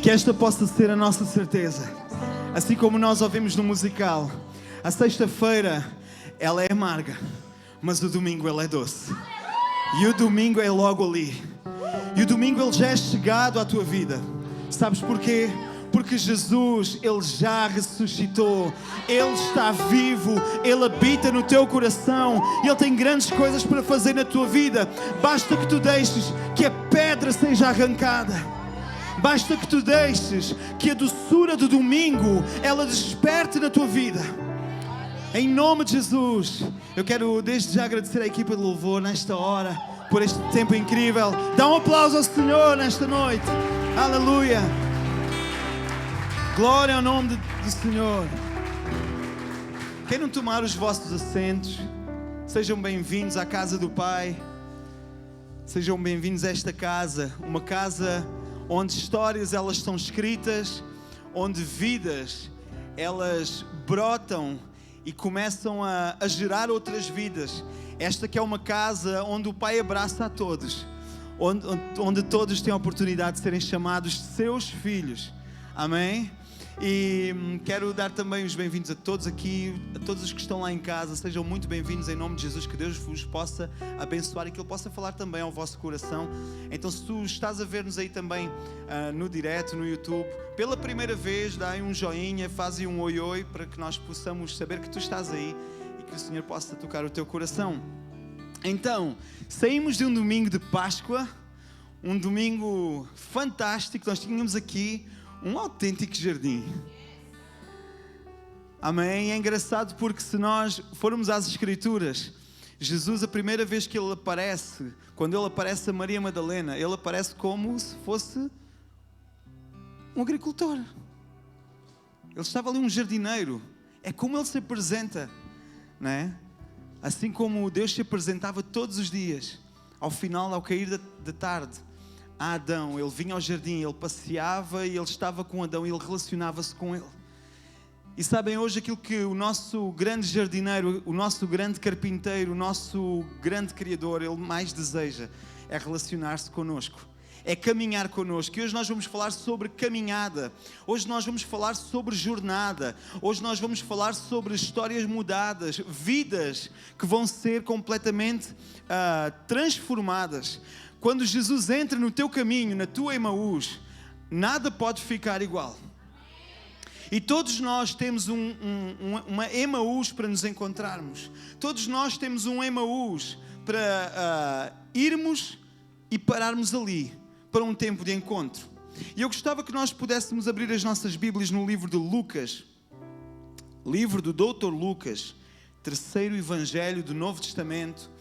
Que esta possa ser a nossa certeza. Assim como nós ouvimos no musical, a sexta-feira ela é amarga, mas o domingo ela é doce. E o domingo é logo ali. E o domingo ele já é chegado à tua vida. Sabes porquê? Porque Jesus, Ele já ressuscitou. Ele está vivo. Ele habita no teu coração. Ele tem grandes coisas para fazer na tua vida. Basta que tu deixes que a pedra seja arrancada. Basta que tu deixes que a doçura do domingo ela desperte na tua vida. Em nome de Jesus, eu quero desde já agradecer à equipa de louvor nesta hora, por este tempo incrível. Dá um aplauso ao Senhor nesta noite. Aleluia. Glória ao nome do Senhor. Queiram tomar os vossos assentos. Sejam bem-vindos à casa do Pai. Sejam bem-vindos a esta casa. Uma casa onde histórias elas são escritas, onde vidas elas brotam e começam a gerar outras vidas. Esta que é uma casa onde o Pai abraça a todos, onde todos têm a oportunidade de serem chamados seus filhos. Amém? E quero dar também os bem-vindos a todos aqui, a todos os que estão lá em casa. Sejam muito bem-vindos em nome de Jesus. Que Deus vos possa abençoar e que Ele possa falar também ao vosso coração. Então, se tu estás a ver-nos aí também no direto, no YouTube, pela primeira vez, dá aí um joinha, faz aí um oi-oi para que nós possamos saber que tu estás aí e que o Senhor possa tocar o teu coração. Então, saímos de um domingo de Páscoa, um domingo fantástico. Nós tínhamos aqui um autêntico jardim. Amém? É engraçado porque se nós formos às Escrituras, Jesus, a primeira vez que Ele aparece, quando Ele aparece a Maria Madalena, Ele aparece como se fosse um agricultor. Ele estava ali um jardineiro. É como Ele se apresenta, não é? Assim como Deus se apresentava todos os dias, ao final, ao cair da tarde, a Adão. Ele vinha ao jardim, ele passeava e ele estava com Adão e ele relacionava-se com ele. E sabem, hoje aquilo que o nosso grande jardineiro, o nosso grande carpinteiro, o nosso grande criador, ele mais deseja é relacionar-se connosco, é caminhar connosco. E hoje nós vamos falar sobre caminhada, hoje nós vamos falar sobre jornada, hoje nós vamos falar sobre histórias mudadas, vidas que vão ser completamente transformadas. Quando Jesus entra no teu caminho, na tua Emaús, nada pode ficar igual. E todos nós temos uma Emaús para nos encontrarmos. Todos nós temos um Emaús para irmos e pararmos ali, para um tempo de encontro. E eu gostava que nós pudéssemos abrir as nossas Bíblias no livro de Lucas, livro do Dr. Lucas, terceiro evangelho do Novo Testamento,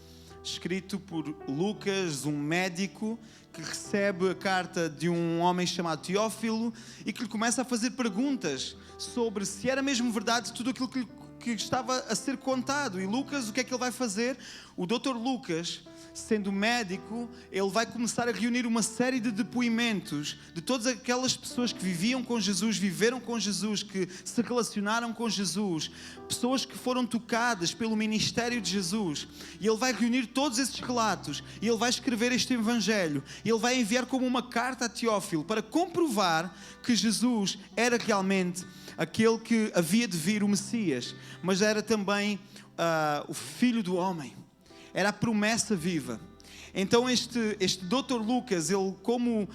escrito por Lucas, um médico que recebe a carta de um homem chamado Teófilo e que lhe começa a fazer perguntas sobre se era mesmo verdade tudo aquilo que estava a ser contado. E Lucas, o que é que ele vai fazer? O Dr. Lucas, sendo médico, ele vai começar a reunir uma série de depoimentos de todas aquelas pessoas que viviam com Jesus, viveram com Jesus, que se relacionaram com Jesus, pessoas que foram tocadas pelo ministério de Jesus. E ele vai reunir todos esses relatos e ele vai escrever este evangelho. E ele vai enviar como uma carta a Teófilo para comprovar que Jesus era realmente aquele que havia de vir, o Messias, mas era também o Filho do Homem. Era a promessa viva. Então este Dr. Lucas, ele como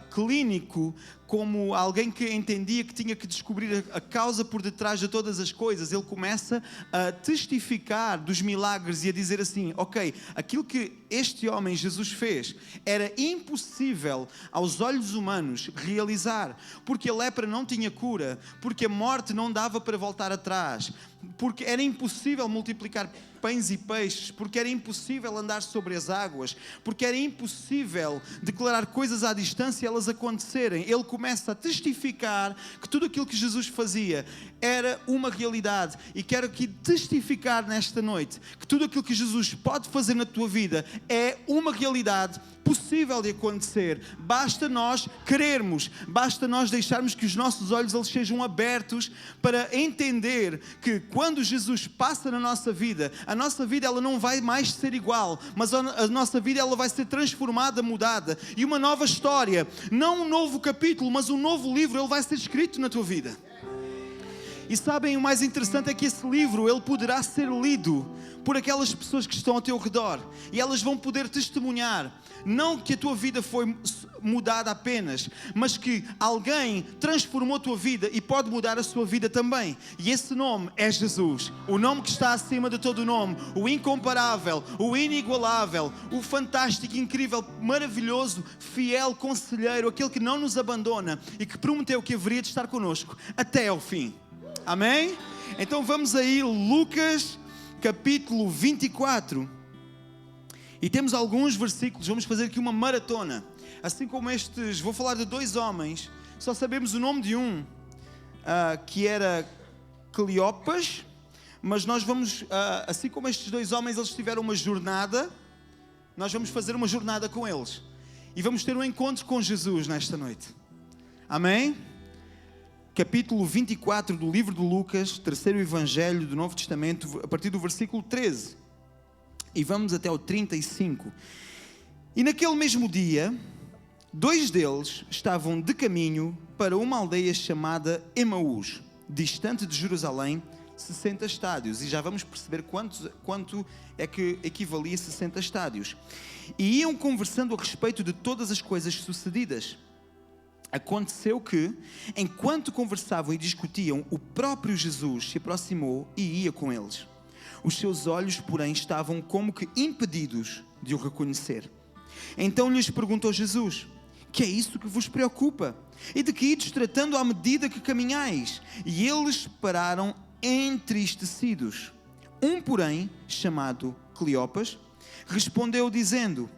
clínico, como alguém que entendia que tinha que descobrir a causa por detrás de todas as coisas, ele começa a testificar dos milagres e a dizer assim: ok, aquilo que este homem Jesus fez era impossível aos olhos humanos realizar, porque a lepra não tinha cura, porque a morte não dava para voltar atrás, porque era impossível multiplicar pães e peixes, porque era impossível andar sobre as águas, porque era impossível declarar coisas à distância e elas acontecerem. Ele começa a testificar que tudo aquilo que Jesus fazia era uma realidade. E quero aqui testificar nesta noite que tudo aquilo que Jesus pode fazer na tua vida é uma realidade possível de acontecer. Basta nós querermos, basta nós deixarmos que os nossos olhos eles sejam abertos para entender que quando Jesus passa na nossa vida, a nossa vida ela não vai mais ser igual, mas a nossa vida ela vai ser transformada, mudada, e uma nova história, não um novo capítulo, mas um novo livro ele vai ser escrito na tua vida. E sabem, o mais interessante é que esse livro ele poderá ser lido por aquelas pessoas que estão ao teu redor e elas vão poder testemunhar, não que a tua vida foi mudada apenas, mas que alguém transformou a tua vida e pode mudar a sua vida também. E esse nome é Jesus, o nome que está acima de todo nome, o incomparável, o inigualável, o fantástico, incrível, maravilhoso, fiel conselheiro, aquele que não nos abandona e que prometeu que haveria de estar connosco até ao fim. Amém? Então vamos aí, Lucas capítulo 24. E temos alguns versículos, vamos fazer aqui uma maratona. Assim como estes, vou falar de 2 homens, só sabemos o nome de um, que era Cleopas, mas nós vamos, assim como estes 2 homens, eles tiveram uma jornada, nós vamos fazer uma jornada com eles. E vamos ter um encontro com Jesus nesta noite. Amém? Capítulo 24 do livro de Lucas, terceiro evangelho do Novo Testamento, a partir do versículo 13. E vamos até ao 35. E naquele mesmo dia, 2 deles estavam de caminho para uma aldeia chamada Emaús, distante de Jerusalém, 60 estádios. E já vamos perceber quanto é que equivalia a 60 estádios. E iam conversando a respeito de todas as coisas sucedidas. Aconteceu que, enquanto conversavam e discutiam, o próprio Jesus se aproximou e ia com eles. Os seus olhos, porém, estavam como que impedidos de o reconhecer. Então lhes perguntou Jesus: que é isso que vos preocupa? E de que ides tratando à medida que caminhais? E eles pararam entristecidos. Um, porém, chamado Cleopas, respondeu dizendo: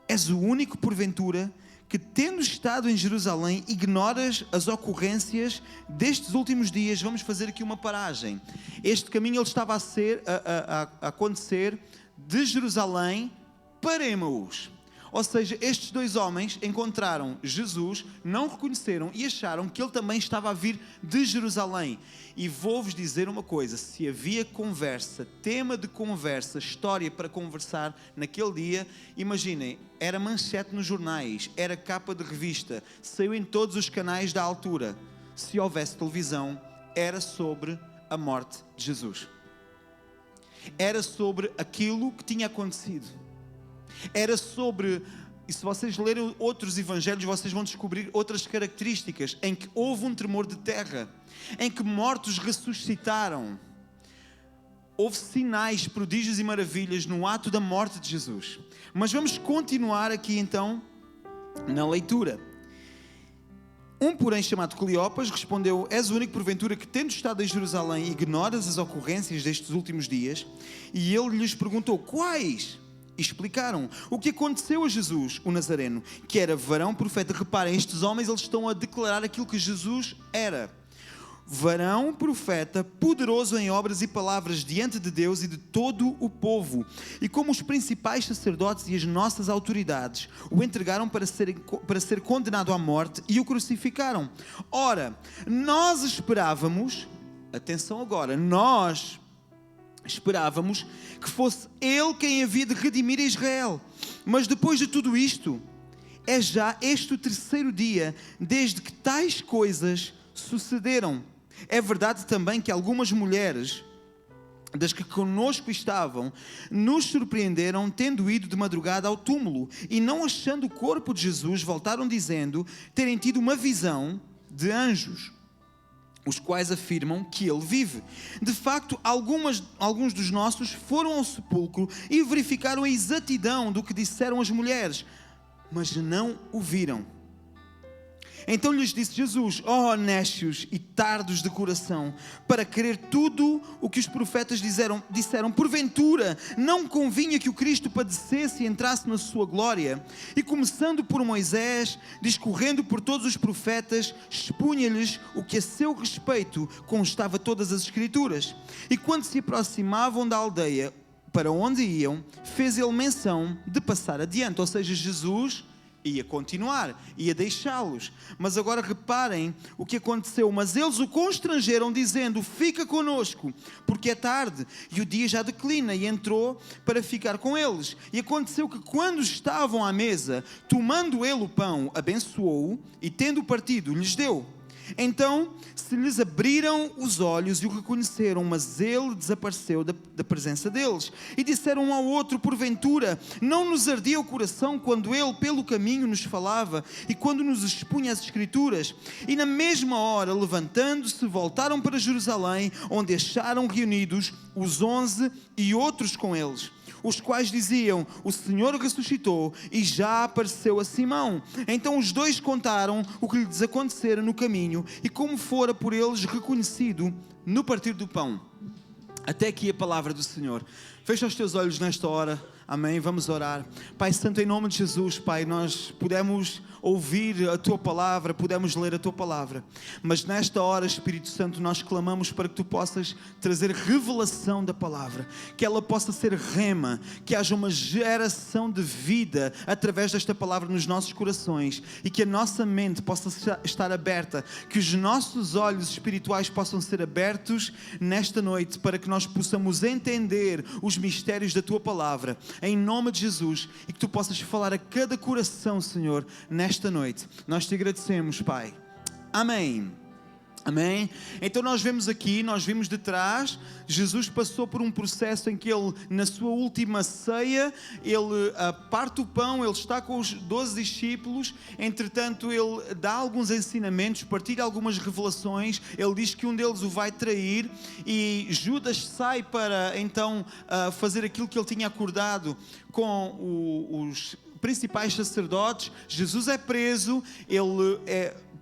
és o único, porventura, que tendo estado em Jerusalém, ignoras as ocorrências destes últimos dias. Vamos fazer aqui uma paragem. Este caminho ele estava a acontecer de Jerusalém para Emaús. Ou seja, estes 2 homens encontraram Jesus, não o reconheceram e acharam que ele também estava a vir de Jerusalém. E vou-vos dizer uma coisa: se havia conversa, tema de conversa, história para conversar naquele dia, imaginem, era manchete nos jornais, era capa de revista, saiu em todos os canais da altura. Se houvesse televisão, era sobre a morte de Jesus. Era sobre aquilo que tinha acontecido. Era sobre, e se vocês lerem outros evangelhos, vocês vão descobrir outras características em que houve um tremor de terra, em que mortos ressuscitaram. Houve sinais, prodígios e maravilhas no ato da morte de Jesus. Mas vamos continuar aqui então na leitura. Um, porém, chamado Cleopas, respondeu: és o único, porventura, que tendo estado em Jerusalém, ignoras as ocorrências destes últimos dias? E ele lhes perguntou: quais? Explicaram o que aconteceu a Jesus, o Nazareno, que era varão profeta. Reparem, estes homens eles estão a declarar aquilo que Jesus era: varão profeta, poderoso em obras e palavras diante de Deus e de todo o povo. E como os principais sacerdotes e as nossas autoridades o entregaram para ser condenado à morte e o crucificaram. Ora, nós esperávamos, atenção agora, nós esperávamos que fosse Ele quem havia de redimir Israel. Mas depois de tudo isto, é já este o 3º dia desde que tais coisas sucederam. É verdade também que algumas mulheres das que conosco estavam nos surpreenderam, tendo ido de madrugada ao túmulo e não achando o corpo de Jesus, voltaram dizendo terem tido uma visão de anjos, os quais afirmam que ele vive. De facto, alguns dos nossos foram ao sepulcro e verificaram a exatidão do que disseram as mulheres, mas não o viram. Então lhes disse Jesus: ó nécios e tardos de coração, para crer tudo o que os profetas disseram, porventura não convinha que o Cristo padecesse e entrasse na sua glória? E começando por Moisés, discorrendo por todos os profetas, expunha-lhes o que a seu respeito constava todas as Escrituras. E quando se aproximavam da aldeia para onde iam, fez ele menção de passar adiante. Ou seja, Jesus ia continuar, ia deixá-los. Mas agora reparem o que aconteceu. Mas eles o constrangeram, dizendo: fica conosco, porque é tarde e o dia já declina. E entrou para ficar com eles. E aconteceu que, quando estavam à mesa, tomando ele o pão, abençoou-o e, tendo partido, lhes deu. Então se lhes abriram os olhos e o reconheceram, mas ele desapareceu da presença deles. E disseram um ao outro: porventura não nos ardia o coração quando ele pelo caminho nos falava e quando nos expunha as Escrituras? E na mesma hora, levantando-se, voltaram para Jerusalém, onde acharam reunidos os 11 e outros com eles, os quais diziam: o Senhor ressuscitou e já apareceu a Simão. Então os dois contaram o que lhes acontecera no caminho e como fora por eles reconhecido no partir do pão. Até aqui a palavra do Senhor. Fecha os teus olhos nesta hora. Amém, vamos orar. Pai Santo, em nome de Jesus, Pai, nós podemos ouvir a Tua Palavra, podemos ler a Tua Palavra, mas nesta hora, Espírito Santo, nós clamamos para que Tu possas trazer revelação da Palavra, que ela possa ser rema, que haja uma geração de vida através desta Palavra nos nossos corações e que a nossa mente possa estar aberta, que os nossos olhos espirituais possam ser abertos nesta noite para que nós possamos entender os mistérios da Tua Palavra. Em nome de Jesus, e que Tu possas falar a cada coração, Senhor, nesta noite. Nós Te agradecemos, Pai. Amém. Amém? Então nós vemos aqui, nós vimos de trás, Jesus passou por um processo em que Ele, na sua última ceia, Ele parte o pão, Ele está com os 12 discípulos, entretanto Ele dá alguns ensinamentos, partilha algumas revelações, Ele diz que um deles o vai trair e Judas sai para então fazer aquilo que Ele tinha acordado com os principais sacerdotes. Jesus é preso, Ele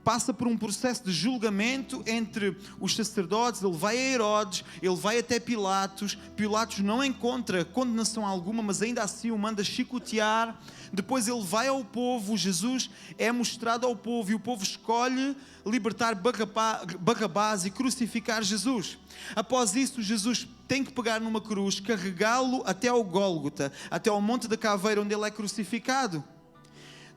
passa por um processo de julgamento entre os sacerdotes, ele vai a Herodes, ele vai até Pilatos. Pilatos não encontra condenação alguma, mas ainda assim o manda chicotear. Depois ele vai ao povo, Jesus é mostrado ao povo e o povo escolhe libertar Barrabás e crucificar Jesus. Após isso, Jesus tem que pegar numa cruz, carregá-lo até ao Gólgota, até ao Monte da Caveira, onde ele é crucificado.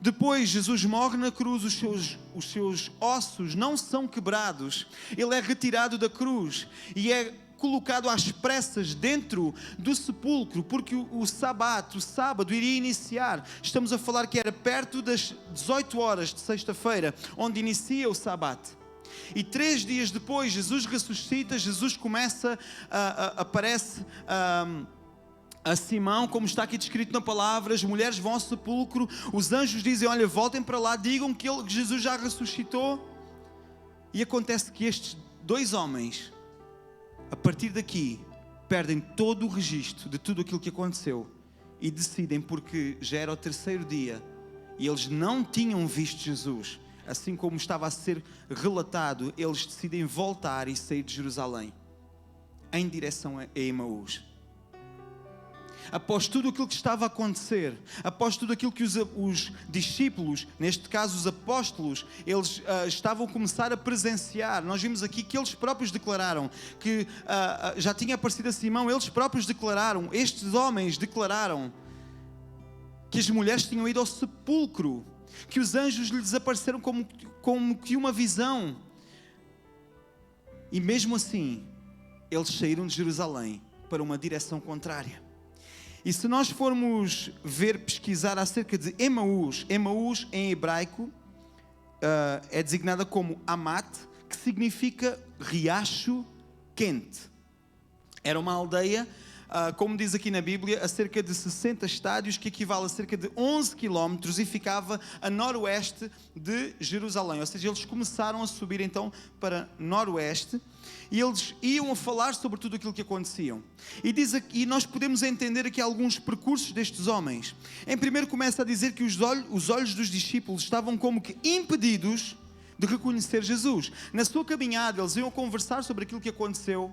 Depois Jesus morre na cruz, os seus ossos não são quebrados, ele é retirado da cruz e é colocado às pressas dentro do sepulcro, porque o sábado iria iniciar. Estamos a falar que era perto das 18 horas de sexta-feira, onde inicia o sábado. E 3 dias depois Jesus ressuscita, Jesus aparece a Simão, como está aqui descrito na palavra. As mulheres vão ao sepulcro, os anjos dizem: olha, voltem para lá, digam que Jesus já ressuscitou. E acontece que estes 2 homens, a partir daqui, perdem todo o registro de tudo aquilo que aconteceu e decidem, porque já era o 3º dia e eles não tinham visto Jesus, assim como estava a ser relatado, eles decidem voltar e sair de Jerusalém em direção a Emaús. Após tudo aquilo que estava a acontecer, após tudo aquilo que os discípulos, neste caso os apóstolos, eles estavam a começar a presenciar. Nós vimos aqui que eles próprios declararam que já tinha aparecido a Simão. Eles próprios declararam, estes homens declararam que as mulheres tinham ido ao sepulcro, que os anjos lhes desapareceram como que uma visão. E mesmo assim, eles saíram de Jerusalém para uma direção contrária. E se nós formos pesquisar acerca de Emaús, Emaús em hebraico é designada como Amat, que significa riacho quente. Era uma aldeia, como diz aqui na Bíblia, a cerca de 60 estádios, que equivale a cerca de 11 quilómetros, e ficava a noroeste de Jerusalém. Ou seja, eles começaram a subir então para noroeste, e eles iam a falar sobre tudo aquilo que aconteciam. E nós podemos entender aqui alguns percursos destes homens. Em primeiro começa a dizer que os olhos dos discípulos estavam como que impedidos de reconhecer Jesus. Na sua caminhada, eles iam conversar sobre aquilo que aconteceu,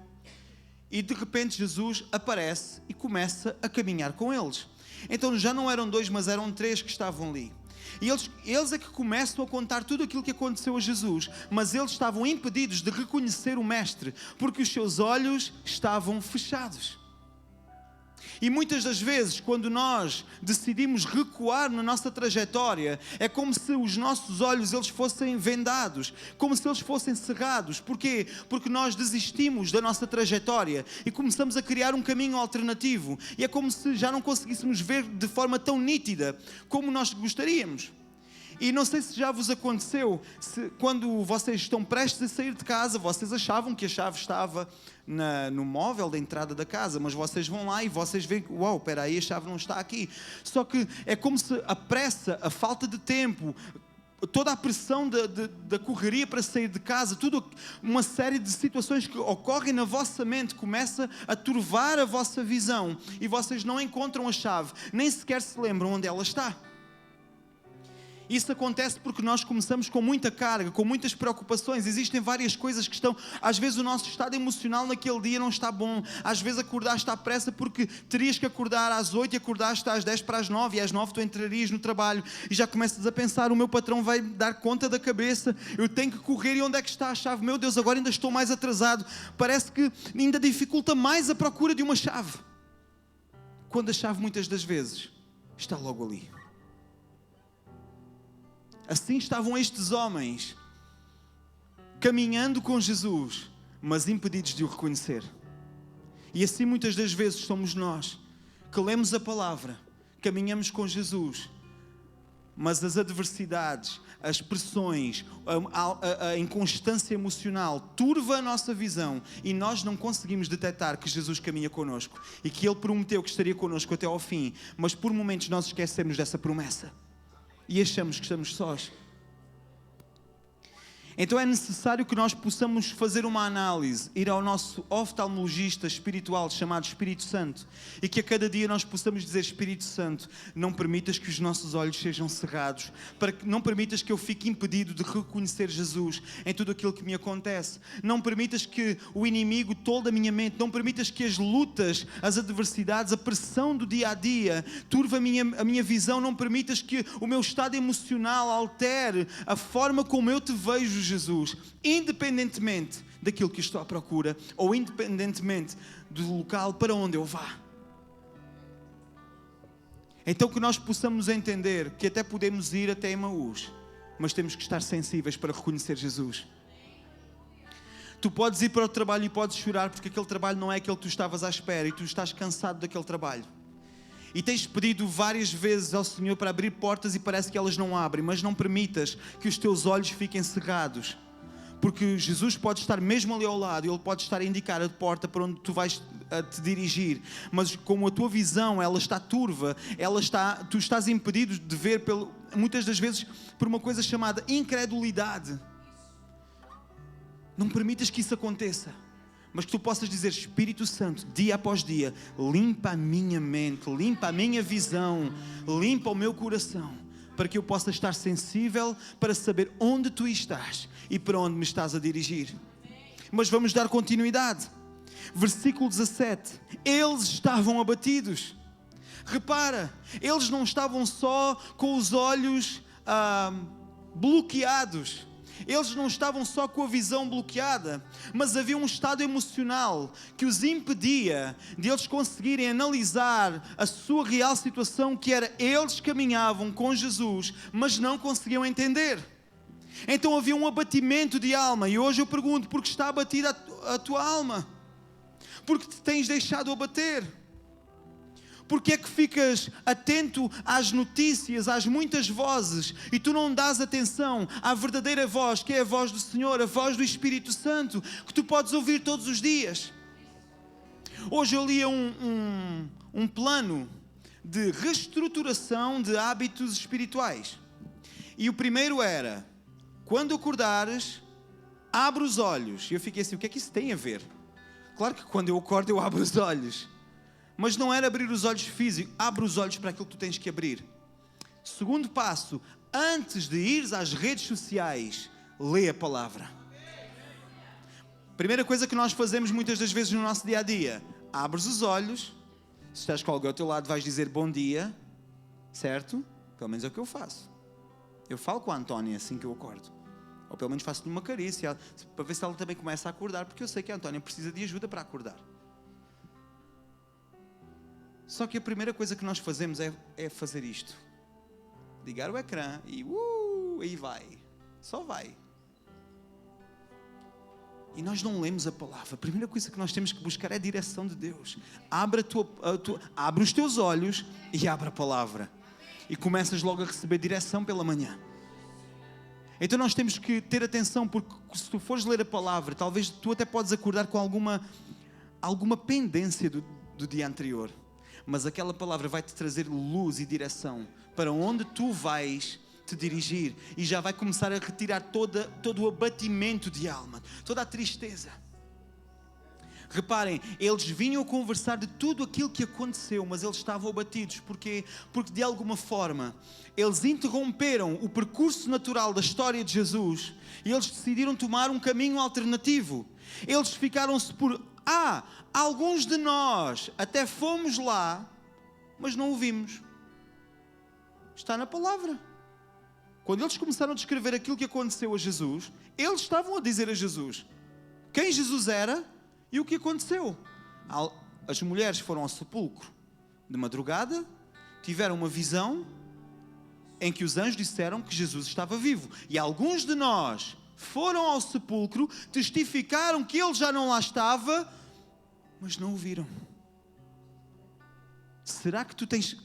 e de repente Jesus aparece e começa a caminhar com eles. Então já não eram 2, mas eram 3 que estavam ali. E eles é que começam a contar tudo aquilo que aconteceu a Jesus, mas eles estavam impedidos de reconhecer o Mestre, porque os seus olhos estavam fechados. E muitas das vezes, quando nós decidimos recuar na nossa trajetória, é como se os nossos olhos eles fossem vendados, como se eles fossem cerrados. Porquê? Porque nós desistimos da nossa trajetória e começamos a criar um caminho alternativo. E é como se já não conseguíssemos ver de forma tão nítida como nós gostaríamos. E não sei se já vos aconteceu, quando vocês estão prestes a sair de casa, vocês achavam que a chave estava no móvel da entrada da casa, mas vocês vão lá e vocês veem, uau, espera aí, a chave não está aqui. Só que é como se a pressa, a falta de tempo, toda a pressão da correria para sair de casa, uma série de situações que ocorrem na vossa mente começa a turvar a vossa visão e vocês não encontram a chave, nem sequer se lembram onde ela está. Isso acontece porque nós começamos com muita carga, com muitas preocupações. Existem várias coisas que estão... Às vezes o nosso estado emocional naquele dia não está bom. Às vezes acordaste à pressa porque terias que acordar às 8 e acordaste às 10 para as 9. E às 9 tu entrarias no trabalho e já começas a pensar, o meu patrão vai dar conta da cabeça, eu tenho que correr e onde é que está a chave? Meu Deus, agora ainda estou mais atrasado. Parece que ainda dificulta mais a procura de uma chave. Quando a chave muitas das vezes está logo ali. Assim estavam estes homens, caminhando com Jesus, mas impedidos de o reconhecer. E assim muitas das vezes somos nós, que lemos a palavra, caminhamos com Jesus, mas as adversidades, as pressões, a inconstância emocional turva a nossa visão e nós não conseguimos detectar que Jesus caminha connosco e que Ele prometeu que estaria connosco até ao fim, mas por momentos nós esquecemos dessa promessa. E achamos que estamos sós. Então é necessário que nós possamos fazer uma análise, ir ao nosso oftalmologista espiritual chamado Espírito Santo e que a cada dia nós possamos dizer: Espírito Santo, não permitas que os nossos olhos sejam cerrados, não permitas que eu fique impedido de reconhecer Jesus em tudo aquilo que me acontece, não permitas que o inimigo tolde a minha mente, não permitas que as lutas, as adversidades, a pressão do dia a dia turve a minha visão, não permitas que o meu estado emocional altere a forma como eu te vejo, Jesus, independentemente daquilo que estou à procura ou independentemente do local para onde eu vá. Então que nós possamos entender que até podemos ir até Emaús, mas temos que estar sensíveis para reconhecer Jesus. Tu podes ir para o trabalho e podes chorar porque aquele trabalho não é aquele que tu estavas à espera e tu estás cansado daquele trabalho. E tens pedido várias vezes ao Senhor para abrir portas e parece que elas não abrem, mas não permitas que os teus olhos fiquem cerrados, porque Jesus pode estar mesmo ali ao lado, Ele pode estar a indicar a porta para onde tu vais a te dirigir, mas como a tua visão ela está turva, tu estás impedido de ver muitas das vezes por uma coisa chamada incredulidade. Não permitas que isso aconteça, mas que tu possas dizer: Espírito Santo, dia após dia, limpa a minha mente, limpa a minha visão, limpa o meu coração, para que eu possa estar sensível para saber onde tu estás e para onde me estás a dirigir. Mas vamos dar continuidade. Versículo 17. Eles estavam abatidos. Repara, eles não estavam só com os olhos bloqueados. Eles não estavam só com a visão bloqueada, mas havia um estado emocional que os impedia de eles conseguirem analisar a sua real situação, que era: eles caminhavam com Jesus, mas não conseguiam entender. Então havia um abatimento de alma. E hoje eu pergunto: por que está abatida a tua alma? Porque te tens deixado abater? Porque é que ficas atento às notícias, às muitas vozes, e tu não dás atenção à verdadeira voz, que é a voz do Senhor, a voz do Espírito Santo, que tu podes ouvir todos os dias? Hoje eu lia um plano de reestruturação de hábitos espirituais. E o primeiro era: quando acordares, abre os olhos. E eu fiquei assim: o que é que isso tem a ver? Claro que quando eu acordo eu abro os olhos. Mas não era abrir os olhos físicos, abre os olhos para aquilo que tu tens que abrir. Segundo passo, antes de ires às redes sociais, lê a palavra. Primeira coisa que nós fazemos muitas das vezes no nosso dia a dia: abres os olhos, se estás com alguém ao teu lado vais dizer bom dia, certo? Pelo menos é o que eu faço. Eu falo com a Antónia assim que eu acordo. Ou pelo menos faço-lhe uma carícia, para ver se ela também começa a acordar, porque eu sei que a Antónia precisa de ajuda para acordar. Só que a primeira coisa que nós fazemos é fazer isto. Ligar o ecrã e aí vai. Só vai. E nós não lemos a palavra. A primeira coisa que nós temos que buscar é a direção de Deus. Abre os teus olhos e abre a palavra. E começas logo a receber direção pela manhã. Então nós temos que ter atenção, porque se tu fores ler a palavra, talvez tu até podes acordar com alguma pendência do dia anterior. Mas aquela palavra vai te trazer luz e direção para onde tu vais te dirigir, e já vai começar a retirar todo o abatimento de alma, toda a tristeza. Reparem, eles vinham conversar de tudo aquilo que aconteceu, mas eles estavam abatidos. Porquê? Porque de alguma forma eles interromperam o percurso natural da história de Jesus e eles decidiram tomar um caminho alternativo. Eles ficaram-se por... alguns de nós até fomos lá, mas não o vimos. Está na palavra. Quando eles começaram a descrever aquilo que aconteceu a Jesus, eles estavam a dizer a Jesus quem Jesus era e o que aconteceu. As mulheres foram ao sepulcro de madrugada, tiveram uma visão em que os anjos disseram que Jesus estava vivo. E alguns de nós foram ao sepulcro, testificaram que ele já não lá estava, mas não o viram. Será que tu tens...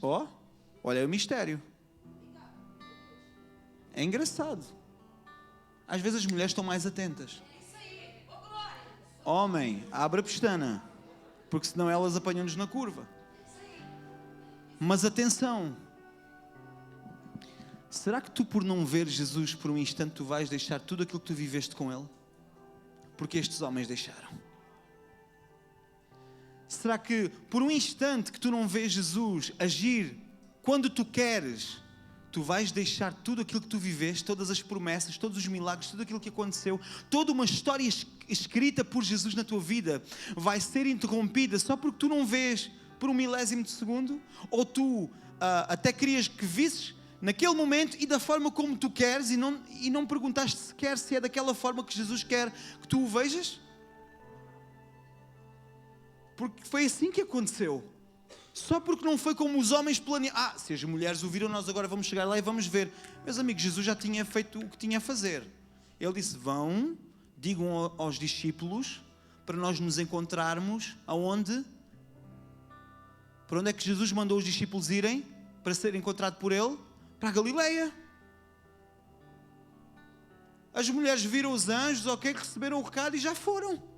olha, é o mistério. É engraçado. Às vezes as mulheres estão mais atentas. Homem, abre a pestana, porque senão elas apanham-nos na curva. Mas atenção. Será que tu, por não ver Jesus por um instante, tu vais deixar tudo aquilo que tu viveste com Ele? Porque estes homens deixaram. Será que por um instante que tu não vês Jesus agir quando tu queres, tu vais deixar tudo aquilo que tu viveste, todas as promessas, todos os milagres, tudo aquilo que aconteceu, toda uma história escrita por Jesus na tua vida vai ser interrompida só porque tu não vês por um milésimo de segundo? Ou tu até querias que visses naquele momento e da forma como tu queres e não perguntaste sequer se é daquela forma que Jesus quer que tu o vejas? Porque foi assim que aconteceu. Só porque não foi como os homens planearam. Se as mulheres o viram, nós agora vamos chegar lá e vamos ver. Meus amigos, Jesus já tinha feito o que tinha a fazer. Ele disse, digam aos discípulos para nós nos encontrarmos aonde? Para onde é que Jesus mandou os discípulos irem para ser encontrado por Ele? Para a Galileia. As mulheres viram os anjos, receberam o recado e já foram.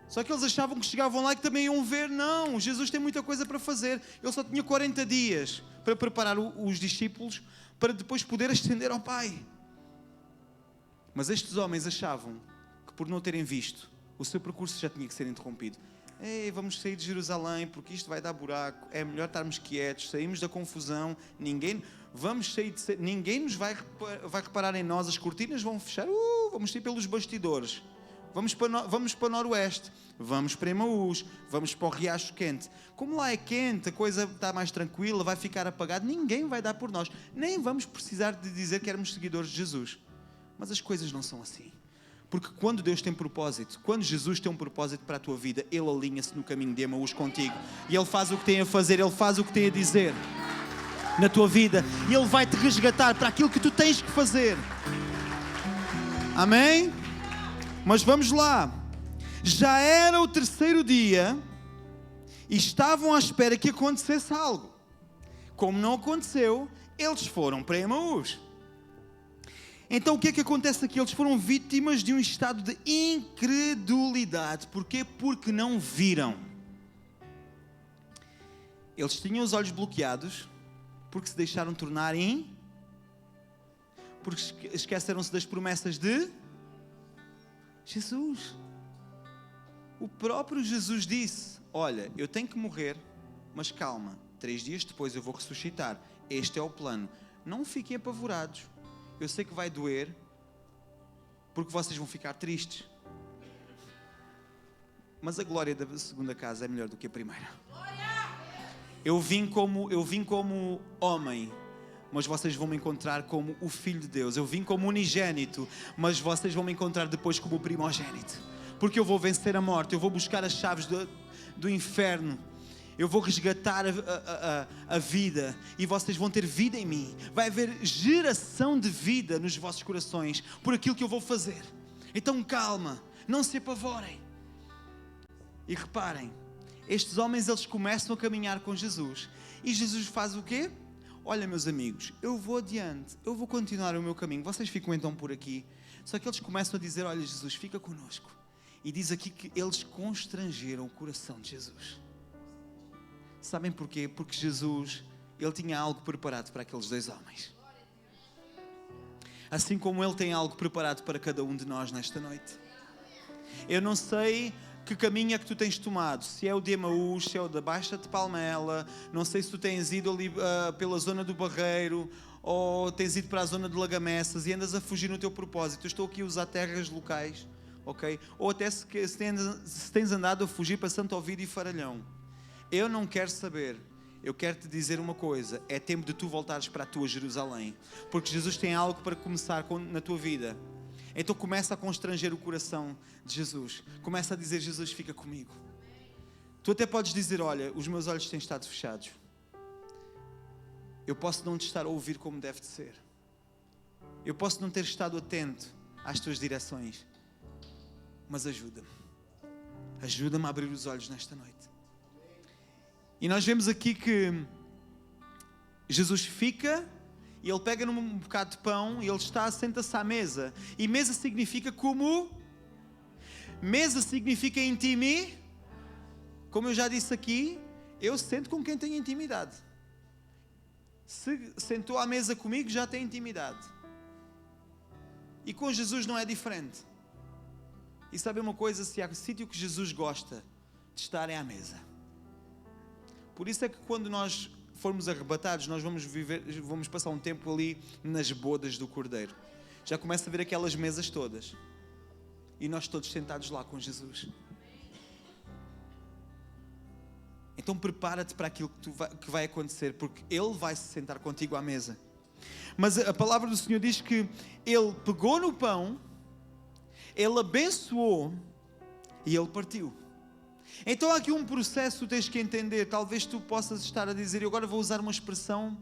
Só que eles achavam que chegavam lá e que também iam ver. Não, Jesus tem muita coisa para fazer. Ele só tinha 40 dias para preparar os discípulos para depois poder ascender ao Pai. Mas estes homens achavam que por não terem visto, o seu percurso já tinha que ser interrompido. Vamos sair de Jerusalém porque isto vai dar buraco. É melhor estarmos quietos, saímos da confusão. Ninguém nos vai reparar em nós. As cortinas vão fechar. Vamos sair pelos bastidores. Vamos para o Noroeste, vamos para Emaús, vamos para o Riacho Quente. Como lá é quente, a coisa está mais tranquila, vai ficar apagado, ninguém vai dar por nós. Nem vamos precisar de dizer que éramos seguidores de Jesus. Mas as coisas não são assim. Porque quando Deus tem propósito, quando Jesus tem um propósito para a tua vida, Ele alinha-se no caminho de Emaús contigo. E Ele faz o que tem a fazer, Ele faz o que tem a dizer na tua vida. E Ele vai te resgatar para aquilo que tu tens que fazer. Amém? Mas vamos lá, já era o terceiro dia e estavam à espera que acontecesse algo. Como não aconteceu, eles foram para Emaús. Então o que é que acontece aqui? Eles foram vítimas de um estado de incredulidade. Porquê? Porque não viram. Eles tinham os olhos bloqueados porque se deixaram tornar porque esqueceram-se das promessas de Jesus. O próprio Jesus disse, olha, eu tenho que morrer, mas calma, 3 dias depois eu vou ressuscitar. Este é o plano. Não fiquem apavorados. Eu sei que vai doer, porque vocês vão ficar tristes. Mas a glória da segunda casa é melhor do que a primeira. Eu vim como homem, mas vocês vão me encontrar como o Filho de Deus. Eu vim como unigênito, mas vocês vão me encontrar depois como o primogênito. porque eu vou vencer a morte, eu vou buscar as chaves do inferno. Eu vou resgatar a vida e vocês vão ter vida em mim. Vai haver geração de vida nos vossos corações por aquilo que eu vou fazer. Então calma, não se apavorem. E reparem, estes homens eles começam a caminhar com Jesus. E Jesus faz o quê? Olha, meus amigos, eu vou adiante, eu vou continuar o meu caminho. Vocês ficam então por aqui. Só que eles começam a dizer, olha Jesus, fica conosco. E diz aqui que eles constrangeram o coração de Jesus. Sabem porquê? Porque Jesus, Ele tinha algo preparado para aqueles dois homens. Assim como Ele tem algo preparado para cada um de nós nesta noite. Eu não sei que caminho é que tu tens tomado. Se é o de Emaús, se é o da Baixa de Palmela. Não sei se tu tens ido ali pela zona do Barreiro, ou tens ido para a zona de Lagamessas e andas a fugir no teu propósito. Eu estou aqui a usar terras locais, ok? Ou até se tens andado a fugir para Santo Ovídio e Faralhão. Eu não quero saber, eu quero te dizer uma coisa, é tempo de tu voltares para a tua Jerusalém, porque Jesus tem algo para começar na tua vida. Então começa a constranger o coração de Jesus, começa a dizer, Jesus, fica comigo. Tu até podes dizer, olha, os meus olhos têm estado fechados, eu posso não te estar a ouvir como deve de ser, eu posso não ter estado atento às tuas direções, mas ajuda-me a abrir os olhos nesta noite. E nós vemos aqui que Jesus fica e Ele pega num bocado de pão e Ele senta-se à mesa. E mesa significa como? Mesa significa intimidade. Como eu já disse aqui, eu sento com quem tem intimidade. Se sentou à mesa comigo, já tem intimidade. E com Jesus não é diferente. E sabe uma coisa? Se há sítio que Jesus gosta de estar é à mesa. Por isso é que quando nós formos arrebatados, nós vamos passar um tempo ali nas bodas do Cordeiro. Já começa a ver aquelas mesas todas. E nós todos sentados lá com Jesus. Então prepara-te para aquilo que vai acontecer, porque Ele vai se sentar contigo à mesa. Mas a palavra do Senhor diz que Ele pegou no pão, Ele abençoou e Ele partiu. Então há aqui um processo que tu tens que entender. Talvez tu possas estar a dizer, eu agora vou usar uma expressão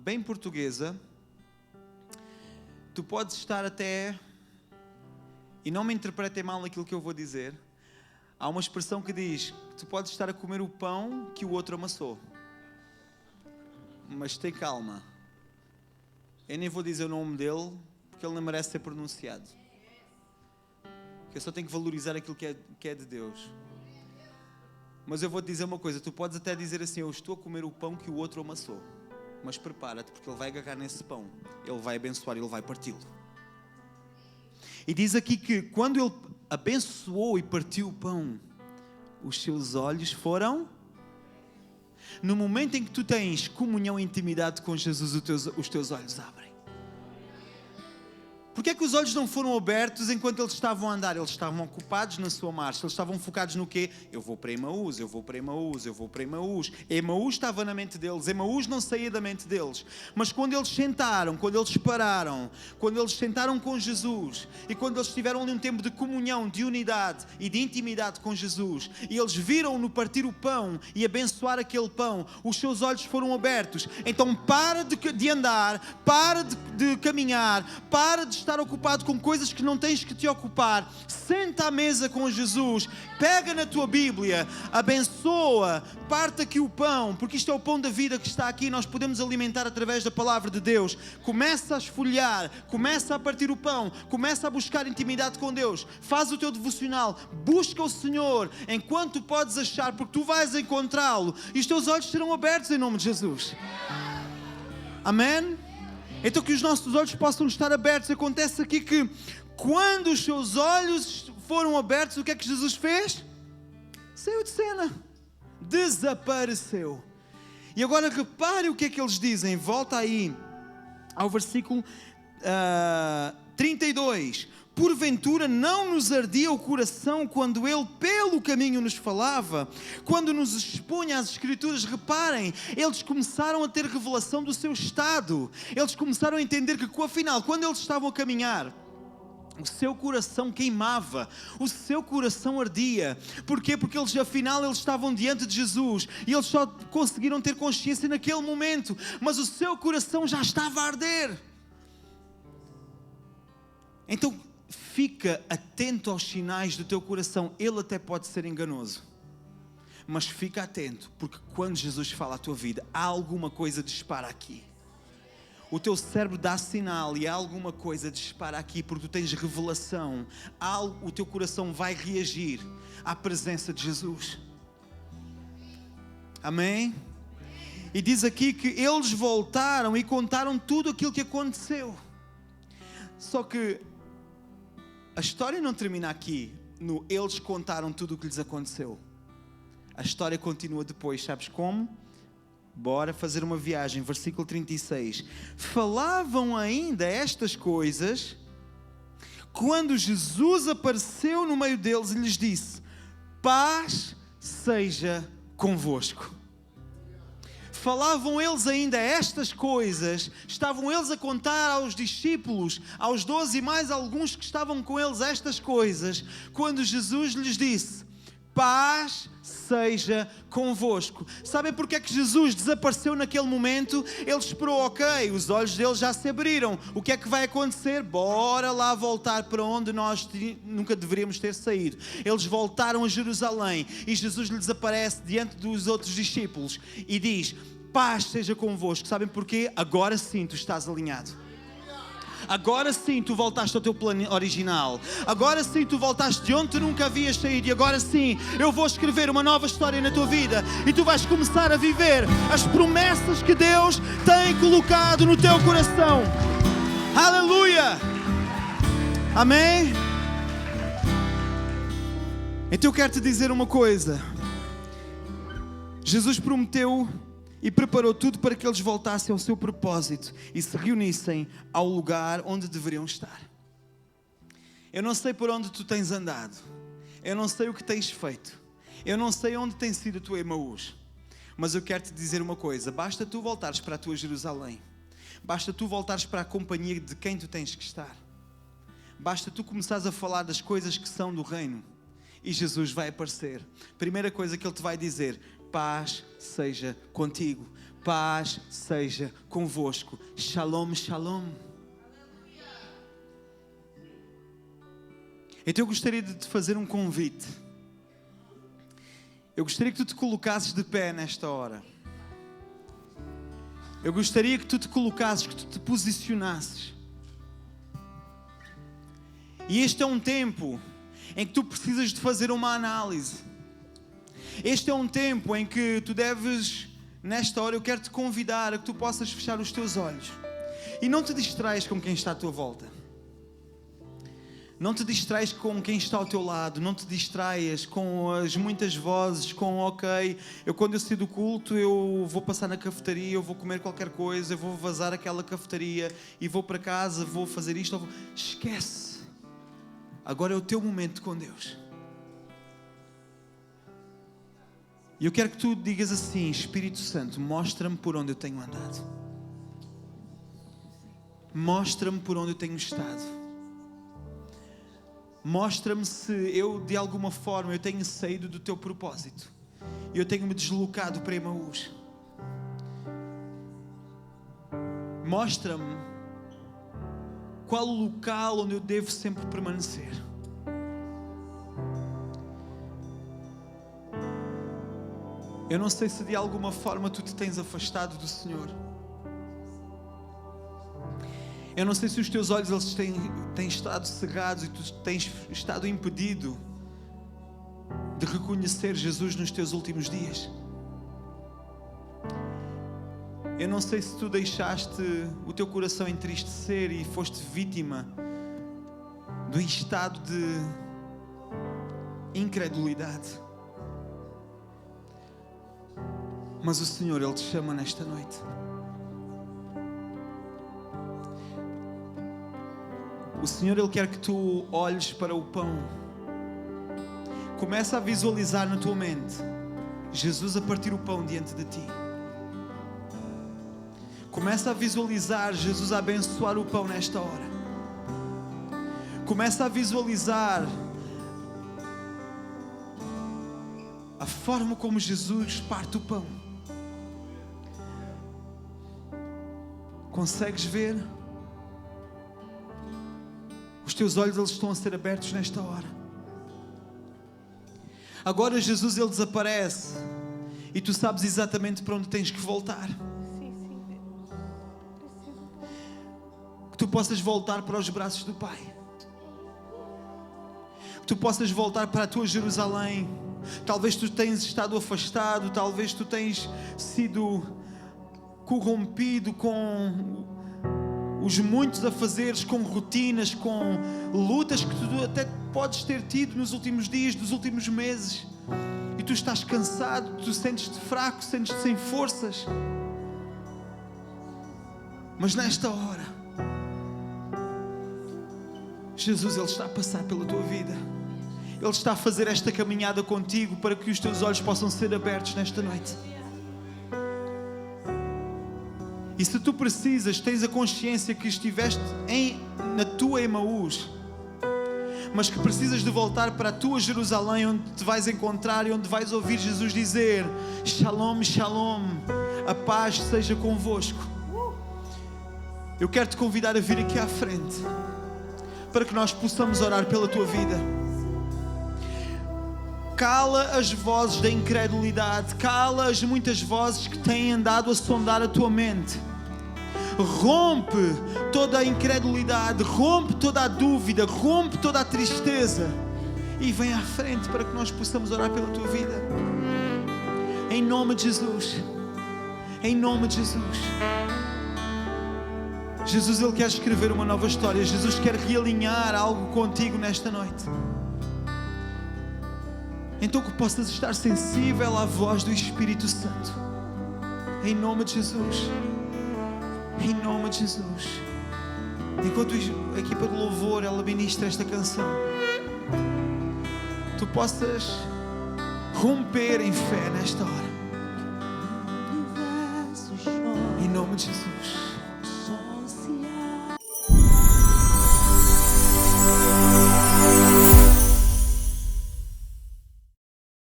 bem portuguesa. Tu podes estar até, e não me interpretem mal naquilo que eu vou dizer, há uma expressão que diz que tu podes estar a comer o pão que o outro amassou. Mas tem calma. Eu nem vou dizer o nome dele, porque ele não merece ser pronunciado. Eu só tenho que valorizar aquilo que é de Deus. Mas eu vou te dizer uma coisa, tu podes até dizer assim, eu estou a comer o pão que o outro amassou. Mas prepara-te, porque ele vai agarrar nesse pão, ele vai abençoar, ele vai parti-lo. E diz aqui que quando ele abençoou e partiu o pão, os seus olhos foram... No momento em que tu tens comunhão e intimidade com Jesus, os teus olhos abrem. Porquê é que os olhos não foram abertos enquanto eles estavam a andar? Eles estavam ocupados na sua marcha. Eles estavam focados no quê? Eu vou para Emaús, eu vou para Emaús, eu vou para Emaús. Emaús estava na mente deles. Emaús não saía da mente deles. Mas quando eles sentaram, quando eles pararam, quando eles sentaram com Jesus e quando eles tiveram ali um tempo de comunhão, de unidade e de intimidade com Jesus e eles viram-no partir o pão e abençoar aquele pão, os seus olhos foram abertos. Então para de andar, para de caminhar, para de estar ocupado com coisas que não tens que te ocupar. Senta à mesa com Jesus, pega na tua Bíblia, abençoa, parte aqui o pão, porque isto é o pão da vida que está aqui, nós podemos alimentar através da palavra de Deus. Começa a esfolhar, começa a partir o pão, começa a buscar intimidade com Deus, faz o teu devocional, busca o Senhor enquanto podes achar, porque tu vais encontrá-lo e os teus olhos serão abertos em nome de Jesus. Amém? Então que os nossos olhos possam estar abertos. Acontece aqui que quando os seus olhos foram abertos, o que é que Jesus fez? Saiu de cena, desapareceu. E agora repare o que é que eles dizem. Volta aí ao versículo 32. Porventura não nos ardia o coração quando Ele pelo caminho nos falava, quando nos expunha as Escrituras. Reparem, eles começaram a ter revelação do seu estado. Eles começaram a entender que afinal, quando eles estavam a caminhar, O seu coração queimava, o seu coração ardia. Porquê? Porque eles estavam diante de Jesus e eles só conseguiram ter consciência naquele momento, mas o seu coração já estava a arder. Então fica atento aos sinais do teu coração. Ele até pode ser enganoso, mas fica atento, porque quando Jesus fala à tua vida, há alguma coisa que dispara aqui. O teu cérebro dá sinal e há alguma coisa que dispara aqui, porque tu tens revelação. O teu coração vai reagir à presença de Jesus. Amém? E diz aqui que eles voltaram e contaram tudo aquilo que aconteceu. Só que a história não termina aqui, eles contaram tudo o que lhes aconteceu. A história continua depois, sabes como? Bora fazer uma viagem, versículo 36. Falavam ainda estas coisas quando Jesus apareceu no meio deles e lhes disse: paz seja convosco. Falavam eles ainda estas coisas, estavam eles a contar aos discípulos, aos 12 e mais alguns que estavam com eles estas coisas, quando Jesus lhes disse: paz seja convosco. Sabem porque é que Jesus desapareceu naquele momento? Ele esperou, ok, os olhos deles já se abriram. O que é que vai acontecer? Bora lá voltar para onde nós nunca deveríamos ter saído. Eles voltaram a Jerusalém e Jesus lhes aparece diante dos outros discípulos e diz: paz seja convosco. Sabem porquê? Agora sim tu estás alinhado. Agora sim tu voltaste ao teu plano original. Agora sim tu voltaste de onde tu nunca havias saído. E agora sim eu vou escrever uma nova história na tua vida. E tu vais começar a viver as promessas que Deus tem colocado no teu coração. Aleluia! Amém? Então eu quero te dizer uma coisa. Jesus prometeu e preparou tudo para que eles voltassem ao seu propósito e se reunissem ao lugar onde deveriam estar. Eu não sei por onde tu tens andado. Eu não sei o que tens feito. Eu não sei onde tem sido a tua Emaús. Mas eu quero te dizer uma coisa. Basta tu voltares para a tua Jerusalém. Basta tu voltares para a companhia de quem tu tens que estar. Basta tu começares a falar das coisas que são do reino. E Jesus vai aparecer. Primeira coisa que Ele te vai dizer: paz seja contigo, paz seja convosco. Shalom, shalom. Então eu gostaria de te fazer um convite. Eu gostaria que tu te colocasses de pé nesta hora. Eu gostaria que tu te colocasses, que tu te posicionasses. E este é um tempo em que tu precisas de fazer uma análise. Este é um tempo em que tu deves, nesta hora eu quero te convidar a que tu possas fechar os teus olhos. E não te distraias com quem está à tua volta. Não te distraias com quem está ao teu lado. Não te distraias com as muitas vozes, com ok, quando eu sair do culto eu vou passar na cafetaria, eu vou comer qualquer coisa, eu vou vazar aquela cafetaria e vou para casa, vou fazer isto. Esquece. Agora é o teu momento com Deus. E eu quero que tu digas assim: Espírito Santo, mostra-me por onde eu tenho andado. Mostra-me por onde eu tenho estado. Mostra-me se eu, de alguma forma, eu tenho saído do teu propósito. E eu tenho me deslocado para Emaús. Mostra-me qual o local onde eu devo sempre permanecer. Eu não sei se de alguma forma tu te tens afastado do Senhor. Eu não sei se os teus olhos eles têm estado cegados e tu tens estado impedido de reconhecer Jesus nos teus últimos dias. Eu não sei se tu deixaste o teu coração entristecer e foste vítima do estado de incredulidade. Mas o Senhor, Ele te chama nesta noite. O Senhor, Ele quer que tu olhes para o pão. Começa a visualizar na tua mente Jesus a partir o pão diante de ti. Começa a visualizar Jesus a abençoar o pão nesta hora. Começa a visualizar a forma como Jesus parte o pão. Consegues ver? Os teus olhos, eles estão a ser abertos nesta hora. Agora Jesus, ele desaparece e tu sabes exatamente para onde tens que voltar. Que tu possas voltar para os braços do Pai. Que tu possas voltar para a tua Jerusalém. Talvez tu tenhas estado afastado, talvez tu tenhas sido corrompido com os muitos afazeres, com rotinas, com lutas que tu até podes ter tido nos últimos dias, nos últimos meses. E tu estás cansado, tu sentes-te fraco, sentes-te sem forças. Mas nesta hora, Jesus, Ele está a passar pela tua vida. Ele está a fazer esta caminhada contigo para que os teus olhos possam ser abertos nesta noite. E se tu precisas, tens a consciência que estiveste na tua Emaús, mas que precisas de voltar para a tua Jerusalém, onde te vais encontrar e onde vais ouvir Jesus dizer: Shalom, Shalom, a paz seja convosco. Eu quero te convidar a vir aqui à frente, para que nós possamos orar pela tua vida. Cala as vozes da incredulidade, cala as muitas vozes que têm andado a sondar a tua mente. Rompe toda a incredulidade, rompe toda a dúvida, rompe toda a tristeza e vem à frente para que nós possamos orar pela tua vida. Em nome de Jesus. Em nome de Jesus. Jesus, Ele quer escrever uma nova história. Jesus quer realinhar algo contigo nesta noite. Então que possas estar sensível à voz do Espírito Santo. Em nome de Jesus. Em nome de Jesus. Enquanto a equipa de louvor, ela ministra esta canção, tu possas romper em fé nesta hora. Em nome de Jesus.